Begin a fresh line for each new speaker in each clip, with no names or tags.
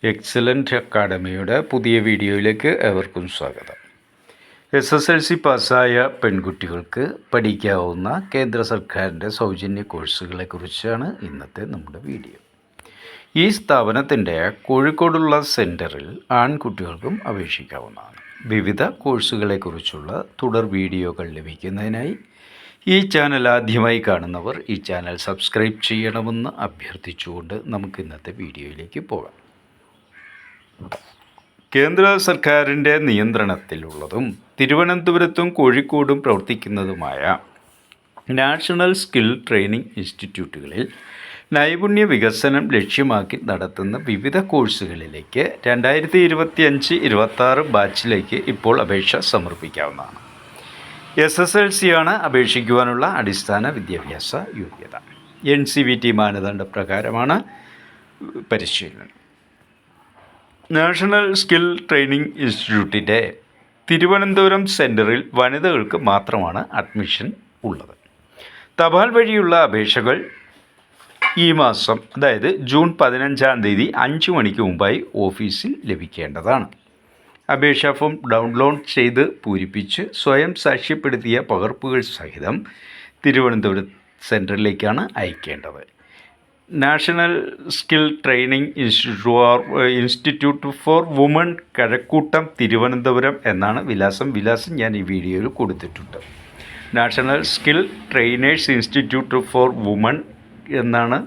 Excellent അക്കാഡമിയുടെ പുതിയ വീഡിയോയിലേക്ക് ഏവർക്കും സ്വാഗതം. SSLC പാസ്സായ പെൺകുട്ടികൾക്ക് പഠിക്കാവുന്ന കേന്ദ്ര സർക്കാരിൻ്റെ സൗജന്യ കോഴ്സുകളെക്കുറിച്ചാണ് ഇന്നത്തെ നമ്മുടെ വീഡിയോ. ഈ സ്ഥാപനത്തിൻ്റെ കോഴിക്കോടുള്ള സെൻറ്ററിൽ ആൺകുട്ടികൾക്കും അപേക്ഷിക്കാവുന്നതാണ്. വിവിധ കോഴ്സുകളെക്കുറിച്ചുള്ള തുടർ വീഡിയോകൾ ലഭിക്കുന്നതിനായി ഈ ചാനൽ ആദ്യമായി കാണുന്നവർ ഈ ചാനൽ സബ്സ്ക്രൈബ് ചെയ്യണമെന്ന് അഭ്യർത്ഥിച്ചുകൊണ്ട് നമുക്ക് ഇന്നത്തെ വീഡിയോയിലേക്ക് പോകാം. കേന്ദ്ര സർക്കാരിൻ്റെ നിയന്ത്രണത്തിലുള്ളതും തിരുവനന്തപുരത്തും കോഴിക്കോടും പ്രവർത്തിക്കുന്നതുമായ നാഷണൽ സ്കിൽ ട്രെയിനിങ് ഇൻസ്റ്റിറ്റ്യൂട്ടുകളിൽ നൈപുണ്യ വികസനം ലക്ഷ്യമാക്കി നടത്തുന്ന വിവിധ കോഴ്സുകളിലേക്ക് 2025-26 ബാച്ചിലേക്ക് ഇപ്പോൾ അപേക്ഷ സമർപ്പിക്കാവുന്നതാണ്. SSLC ആണ് അപേക്ഷിക്കുവാനുള്ള അടിസ്ഥാന വിദ്യാഭ്യാസ യോഗ്യത. NCVT മാനദണ്ഡ പ്രകാരമാണ് പരിശീലനം. നാഷണൽ സ്കിൽ ട്രെയിനിങ് ഇൻസ്റ്റിറ്റ്യൂട്ടിൻ്റെ തിരുവനന്തപുരം സെൻറ്ററിൽ വനിതകൾക്ക് മാത്രമാണ് അഡ്മിഷൻ ഉള്ളത്. തപാൽ വഴിയുള്ള അപേക്ഷകൾ ഈ മാസം, അതായത് ജൂൺ 15 5 മണിക്ക് മുമ്പായി ഓഫീസിൽ ലഭിക്കേണ്ടതാണ്. അപേക്ഷാ ഫോം ഡൗൺലോഡ് ചെയ്ത് പൂരിപ്പിച്ച് സ്വയം സാക്ഷ്യപ്പെടുത്തിയ പകർപ്പുകൾ സഹിതം തിരുവനന്തപുരം സെൻറ്ററിലേക്കാണ് അയക്കേണ്ടത്. National skill training institute for women Kazhakkoottam Thiruvananthapuram എന്നാണ് വിലാസം ഞാൻ ഈ വീഡിയോയിൽ കൊടുത്തിട്ടുണ്ട്. National skill trainers institute for women എന്നാണ്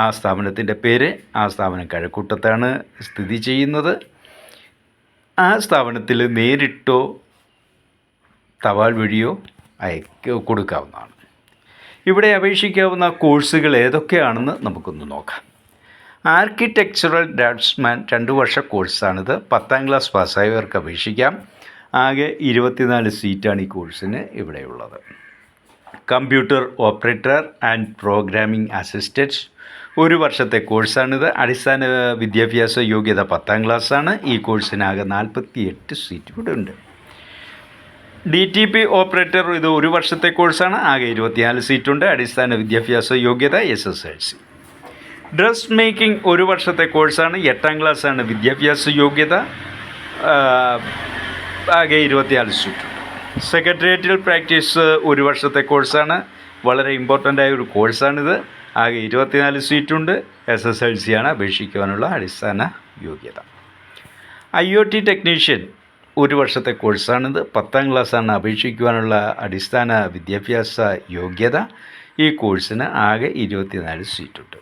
ആ സ്ഥാപനത്തിൻ്റെ പേര്. ആ സ്ഥാപനം കഴക്കൂട്ടത്താണ് സ്ഥിതി ചെയ്യുന്നത്. ആ സ്ഥാപനത്തിൽ നേരിട്ടോ തപാൽ വഴിയോ കൊടുക്കാവുന്നതാണ്. ഇവിടെ അപേക്ഷിക്കാവുന്ന കോഴ്സുകൾ ഏതൊക്കെയാണെന്ന് നമുക്കൊന്ന് നോക്കാം. ആർക്കിടെക്ചറൽ ഡ്രാഫ്റ്റ്സ്മാൻ 2 വർഷ കോഴ്സാണിത്. 10ാം ക്ലാസ് പാസ്സായവർക്ക് അപേക്ഷിക്കാം. ആകെ 24 സീറ്റാണ് ഈ കോഴ്സിന് ഇവിടെയുള്ളത്. Computer operator and programming assistant 1 വർഷത്തെ കോഴ്സാണിത്. അടിസ്ഥാന വിദ്യാഭ്യാസ യോഗ്യത 10ാം ക്ലാസ്സാണ്. ഈ കോഴ്സിനാകെ 48 സീറ്റ് ഇവിടെ ഉണ്ട്. DTP ഓപ്പറേറ്റർ ഇത് 1 വർഷത്തെ കോഴ്സാണ്. ആകെ 24 സീറ്റുണ്ട്. അടിസ്ഥാന വിദ്യാഭ്യാസ യോഗ്യത SSLC. ഡ്രസ് മേക്കിംഗ് 1 വർഷത്തെ കോഴ്സാണ്. 8ാം ക്ലാസ്സാണ് വിദ്യാഭ്യാസ യോഗ്യത. ആകെ 24 സീറ്റുണ്ട്. സെക്രട്ടേറിയറ്റിൽ പ്രാക്ടീസ് 1 വർഷത്തെ കോഴ്സാണ്. വളരെ ഇമ്പോർട്ടൻ്റ് ആയ ഒരു കോഴ്സാണിത്. ആകെ 24 സീറ്റുണ്ട്. SSLC ആണ് അപേക്ഷിക്കുവാനുള്ള അടിസ്ഥാന യോഗ്യത. IoT ടെക്നീഷ്യൻ 1 വർഷത്തെ കോഴ്സാണിത്. 10ാം ക്ലാസ്സാണ് അപേക്ഷിക്കുവാനുള്ള അടിസ്ഥാന വിദ്യാഭ്യാസ യോഗ്യത. ഈ കോഴ്സിന് ആകെ 24 സീറ്റുണ്ട്.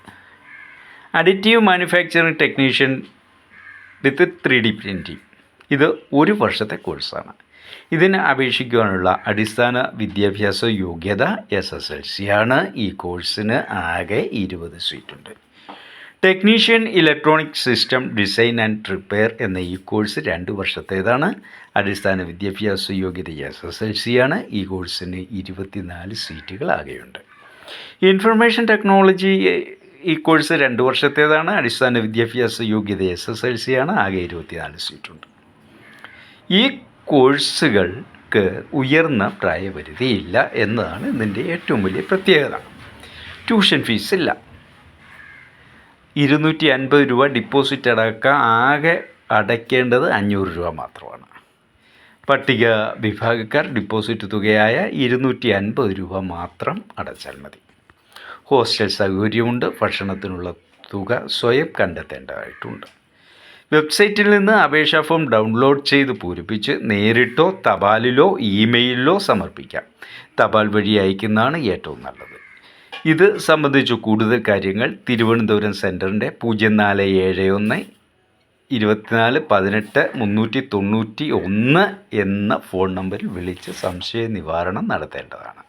അഡിറ്റീവ് മാനുഫാക്ചറിംഗ് ടെക്നീഷ്യൻ വിത്ത് 3D പ്രിൻറ്റിംഗ് ഇത് 1 വർഷത്തെ കോഴ്സാണ്. ഇതിന് അപേക്ഷിക്കുവാനുള്ള അടിസ്ഥാന വിദ്യാഭ്യാസ യോഗ്യത SSLC ആണ്. ഈ കോഴ്സിന് ആകെ 20 സീറ്റുണ്ട്. Technician electronic system design and repair എന്ന ഈ കോഴ്സ് 2 വർഷത്തേതാണ്. അടിസ്ഥാന വിദ്യാഭ്യാസ യോഗ്യത SSLC ആണ്. ഈ കോഴ്സിന് 24 സീറ്റുകൾ ആകെയുണ്ട്. ഇൻഫർമേഷൻ ടെക്നോളജി ഈ കോഴ്സ് 2 വർഷത്തേതാണ്. അടിസ്ഥാന വിദ്യാഭ്യാസ യോഗ്യത SSLC ആണ്. ആകെ 24 സീറ്റുണ്ട്. ഈ കോഴ്സുകൾക്ക് ഉയർന്ന പ്രായപരിധിയില്ല എന്നതാണ് ഇതിൻ്റെ ഏറ്റവും വലിയ പ്രത്യേകത. ട്യൂഷൻ ഫീസ് ഇല്ല. 250 രൂപ ഡിപ്പോസിറ്റ് അടക്കം ആകെ അടയ്ക്കേണ്ടത് 500 രൂപ മാത്രമാണ്. പട്ടിക വിഭാഗക്കാർ ഡിപ്പോസിറ്റ് തുകയായ 250 രൂപ മാത്രം അടച്ചാൽ മതി. ഹോസ്റ്റൽ സൗകര്യമുണ്ട്. ഭക്ഷണത്തിനുള്ള തുക സ്വയം കണ്ടെത്തേണ്ടതായിട്ടുണ്ട്. വെബ്സൈറ്റിൽ നിന്ന് അപേക്ഷാ ഫോം ഡൗൺലോഡ് ചെയ്ത് പൂരിപ്പിച്ച് നേരിട്ടോ തപാലിലോ ഇമെയിലിലോ സമർപ്പിക്കാം. തപാൽ വഴി അയക്കുന്നതാണ് ഏറ്റവും നല്ലത്. ഇത് സംബന്ധിച്ച് കൂടുതൽ കാര്യങ്ങൾ തിരുവനന്തപുരം സെൻറ്ററിൻ്റെ 0471 24 18 391 എന്ന ഫോൺ നമ്പറിൽ വിളിച്ച് സംശയ നിവാരണം നടത്തേണ്ടതാണ്.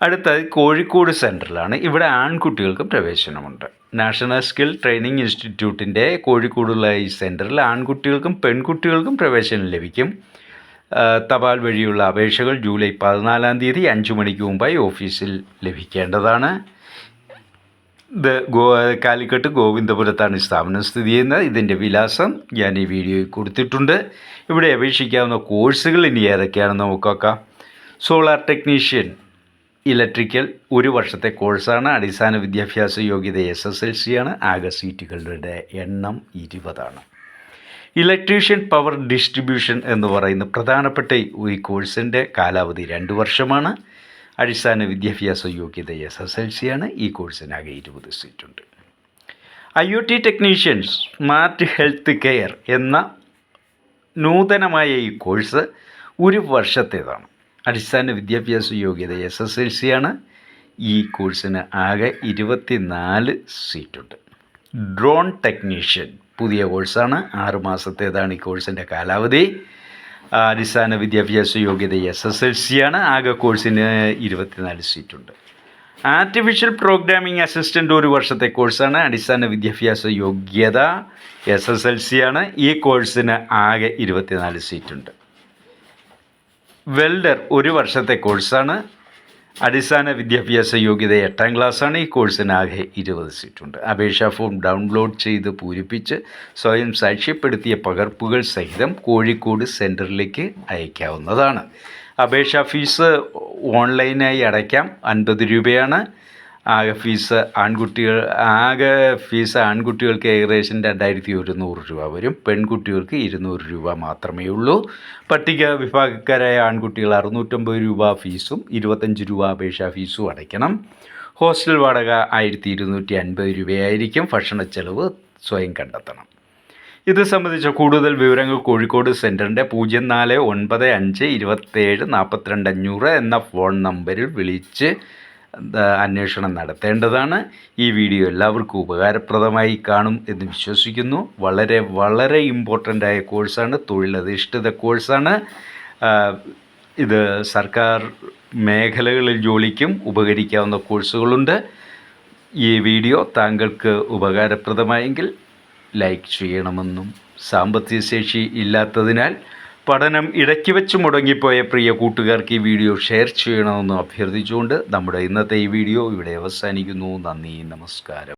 അടുത്തത് കോഴിക്കോട് സെൻറ്ററിലാണ്. ഇവിടെ ആൺകുട്ടികൾക്കും പ്രവേശനമുണ്ട്. നാഷണൽ സ്കിൽ ട്രെയിനിങ് ഇൻസ്റ്റിറ്റ്യൂട്ടിൻ്റെ കോഴിക്കോടുള്ള ഈ സെൻറ്ററിൽ ആൺകുട്ടികൾക്കും പെൺകുട്ടികൾക്കും പ്രവേശനം ലഭിക്കും. തപാൽ വഴിയുള്ള അപേക്ഷകൾ ജൂലൈ 14 5 മണിക്ക് മുമ്പായി ഓഫീസിൽ ലഭിക്കേണ്ടതാണ്. ഇത് കാലിക്കട്ട് ഗോവിന്ദപുരത്താണ് ഈ സ്ഥാപനം സ്ഥിതി ചെയ്യുന്നത്. ഇതിൻ്റെ വിലാസം ഞാൻ ഈ വീഡിയോയിൽ കൊടുത്തിട്ടുണ്ട്. ഇവിടെ അപേക്ഷിക്കാവുന്ന കോഴ്സുകൾ ഇനി ഏതൊക്കെയാണെന്ന് നമുക്ക് നോക്കാം. സോളാർ ടെക്നീഷ്യൻ ഇലക്ട്രിക്കൽ 1 വർഷത്തെ കോഴ്സാണ്. അടിസ്ഥാന വിദ്യാഭ്യാസ യോഗ്യത SSLC ആണ്. ആകെ സീറ്റുകളുടെ എണ്ണം 20 ഇലക്ട്രീഷ്യൻ പവർ ഡിസ്ട്രിബ്യൂഷൻ എന്ന് പറയുന്ന പ്രധാനപ്പെട്ട ഈ കോഴ്സിൻ്റെ കാലാവധി 2 വർഷമാണ്. അടിസ്ഥാന വിദ്യാഭ്യാസ യോഗ്യത SSLC ആണ്. ഈ കോഴ്സിനാകെ 20 സീറ്റുണ്ട്. IoT technician smart health care എന്ന നൂതനമായ ഈ കോഴ്സ് 1 വർഷത്തേതാണ്. അടിസ്ഥാന വിദ്യാഭ്യാസ യോഗ്യത SSLC ആണ്. ഈ കോഴ്സിന് ആകെ 24 സീറ്റുണ്ട്. ഡ്രോൺ ടെക്നീഷ്യൻ പുതിയ കോഴ്സാണ്. 6 മാസത്തേതാണ് ഈ കോഴ്സിൻ്റെ കാലാവധി. അടിസ്ഥാന വിദ്യാഭ്യാസ യോഗ്യത SSLC ആണ്. ആകെ കോഴ്സിന് 24 സീറ്റുണ്ട്. ആർട്ടിഫിഷ്യൽ പ്രോഗ്രാമിംഗ് അസിസ്റ്റൻ്റ് 1 വർഷത്തെ കോഴ്സാണ്. അടിസ്ഥാന വിദ്യാഭ്യാസ യോഗ്യത SSLC ആണ്. ഈ കോഴ്സിന് ആകെ 24 സീറ്റുണ്ട്. വെൽഡർ 1 വർഷത്തെ കോഴ്സാണ്. അടിസ്ഥാന വിദ്യാഭ്യാസ യോഗ്യത 8ാം ക്ലാസ്സാണ്. ഈ കോഴ്സിന് ആകെ 20 സീറ്റുണ്ട്. അപേക്ഷാ ഫോം ഡൗൺലോഡ് ചെയ്ത് പൂരിപ്പിച്ച് സ്വയം സാക്ഷ്യപ്പെടുത്തിയ പകർപ്പുകൾ സഹിതം കോഴിക്കോട് സെൻറ്ററിലേക്ക് അയക്കാവുന്നതാണ്. അപേക്ഷാ ഫീസ് ഓൺലൈനായി അടയ്ക്കാം. 50 രൂപയാണ്. ആകെ ഫീസ് ആൺകുട്ടികൾക്ക് ഏകദേശം 2100 രൂപ വരും. പെൺകുട്ടികൾക്ക് 200 രൂപ മാത്രമേ ഉള്ളൂ. പട്ടിക വിഭാഗക്കാരായ ആൺകുട്ടികൾ 650 രൂപ ഫീസും 25 രൂപ അപേക്ഷാ ഫീസും അടയ്ക്കണം. ഹോസ്റ്റൽ വാടക 1250 രൂപയായിരിക്കും. ഭക്ഷണച്ചെലവ് സ്വയം കണ്ടെത്തണം. ഇത് സംബന്ധിച്ച കൂടുതൽ വിവരങ്ങൾ കോഴിക്കോട് സെൻറ്ററിൻ്റെ 04952742 എന്ന ഫോൺ നമ്പറിൽ വിളിച്ച് അന്വേഷണം നടത്തേണ്ടതാണ്. ഈ വീഡിയോ എല്ലാവർക്കും ഉപകാരപ്രദമായി കാണും എന്ന് വിശ്വസിക്കുന്നു. വളരെ ഇമ്പോർട്ടൻ്റായ കോഴ്സാണ്. തൊഴിലധിഷ്ഠിത കോഴ്സാണ്. ഇത് സർക്കാർ മേഖലകളിൽ ജോലിക്കും ഉപകരിക്കാവുന്ന കോഴ്സുകളുണ്ട്. ഈ വീഡിയോ താങ്കൾക്ക് ഉപകാരപ്രദമായെങ്കിൽ ലൈക്ക് ചെയ്യണമെന്നും സാമ്പത്തിക ശേഷി ഇല്ലാത്തതിനാൽ പഠനം ഇടയ്ക്ക് വെച്ച് മുടങ്ങിപ്പോയ പ്രിയ കൂട്ടുകാർക്ക് ഈ വീഡിയോ ഷെയർ ചെയ്യണമെന്ന് അഭ്യർത്ഥിച്ചുകൊണ്ട് നമ്മുടെ ഇന്നത്തെ ഈ വീഡിയോ ഇവിടെ അവസാനിക്കുന്നു. നന്ദി, നമസ്കാരം.